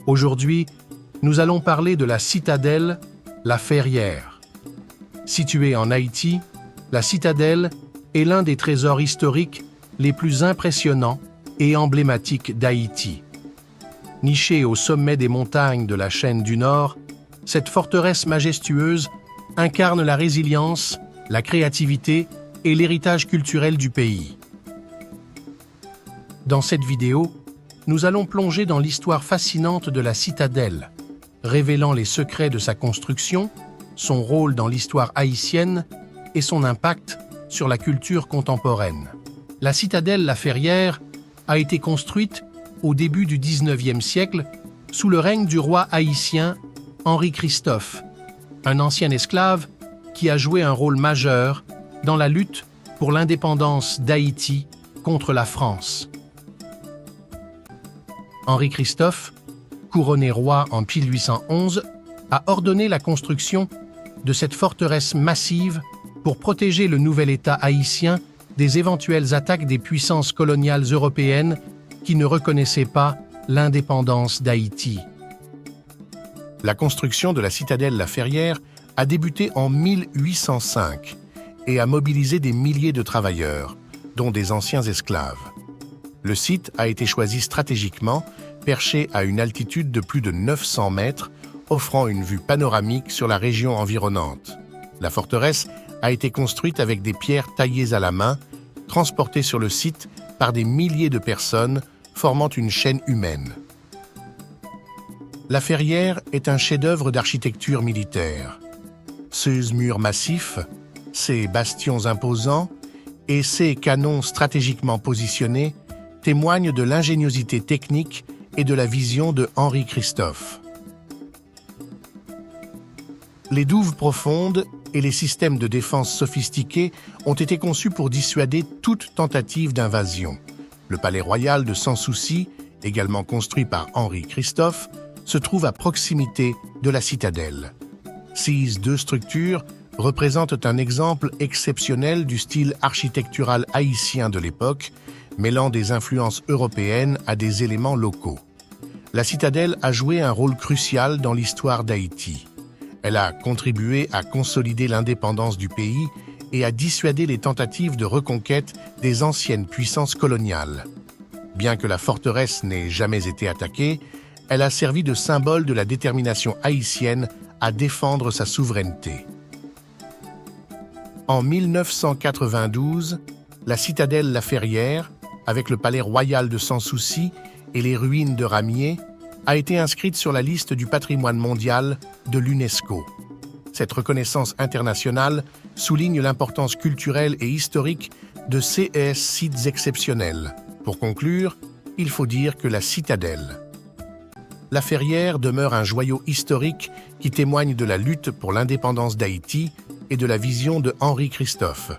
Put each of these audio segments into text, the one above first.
Aujourd'hui, nous allons parler de la citadelle La Ferrière. Située en Haïti, la citadelle est l'un des trésors historiques les plus impressionnants et emblématiques d'Haïti. Nichée au sommet des montagnes de la chaîne du Nord, cette forteresse majestueuse incarne la résilience, la créativité et l'héritage culturel du pays. Dans cette vidéo, nous allons plonger dans l'histoire fascinante de la citadelle, révélant les secrets de sa construction, son rôle dans l'histoire haïtienne et son impact sur la culture contemporaine. La citadelle La Ferrière a été construite au début du XIXe siècle sous le règne du roi haïtien Henri Christophe, un ancien esclave qui a joué un rôle majeur dans la lutte pour l'indépendance d'Haïti contre la France. Henri Christophe, couronné roi en 1811, a ordonné la construction de cette forteresse massive pour protéger le nouvel État haïtien des éventuelles attaques des puissances coloniales européennes qui ne reconnaissaient pas l'indépendance d'Haïti. La construction de la citadelle La Ferrière a débuté en 1805 et a mobilisé des milliers de travailleurs, dont des anciens esclaves. Le site a été choisi stratégiquement, perché à une altitude de plus de 900 mètres, offrant une vue panoramique sur la région environnante. La forteresse a été construite avec des pierres taillées à la main, transportées sur le site par des milliers de personnes, formant une chaîne humaine. La Ferrière est un chef-d'œuvre d'architecture militaire. Ses murs massifs, ses bastions imposants et ses canons stratégiquement positionnés témoignent de l'ingéniosité technique et de la vision de Henri Christophe. Les douves profondes et les systèmes de défense sophistiqués ont été conçus pour dissuader toute tentative d'invasion. Le palais royal de Sans Souci, également construit par Henri Christophe, se trouve à proximité de la citadelle. Ces deux structures représentent un exemple exceptionnel du style architectural haïtien de l'époque, mêlant des influences européennes à des éléments locaux. La citadelle a joué un rôle crucial dans l'histoire d'Haïti. Elle a contribué à consolider l'indépendance du pays et à dissuader les tentatives de reconquête des anciennes puissances coloniales. Bien que la forteresse n'ait jamais été attaquée, elle a servi de symbole de la détermination haïtienne à défendre sa souveraineté. En 1992, la citadelle La Ferrière, avec le palais royal de Sans Souci et les ruines de Ramier, a été inscrite sur la liste du patrimoine mondial de l'UNESCO. Cette reconnaissance internationale souligne l'importance culturelle et historique de ces sites exceptionnels. Pour conclure, il faut dire que la citadelle La Ferrière demeure un joyau historique qui témoigne de la lutte pour l'indépendance d'Haïti et de la vision de Henri Christophe.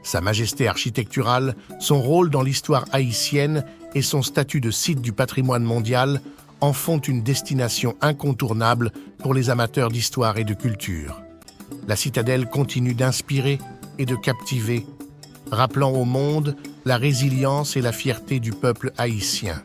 Sa majesté architecturale, son rôle dans l'histoire haïtienne et son statut de site du patrimoine mondial en font une destination incontournable pour les amateurs d'histoire et de culture. La citadelle continue d'inspirer et de captiver, rappelant au monde la résilience et la fierté du peuple haïtien.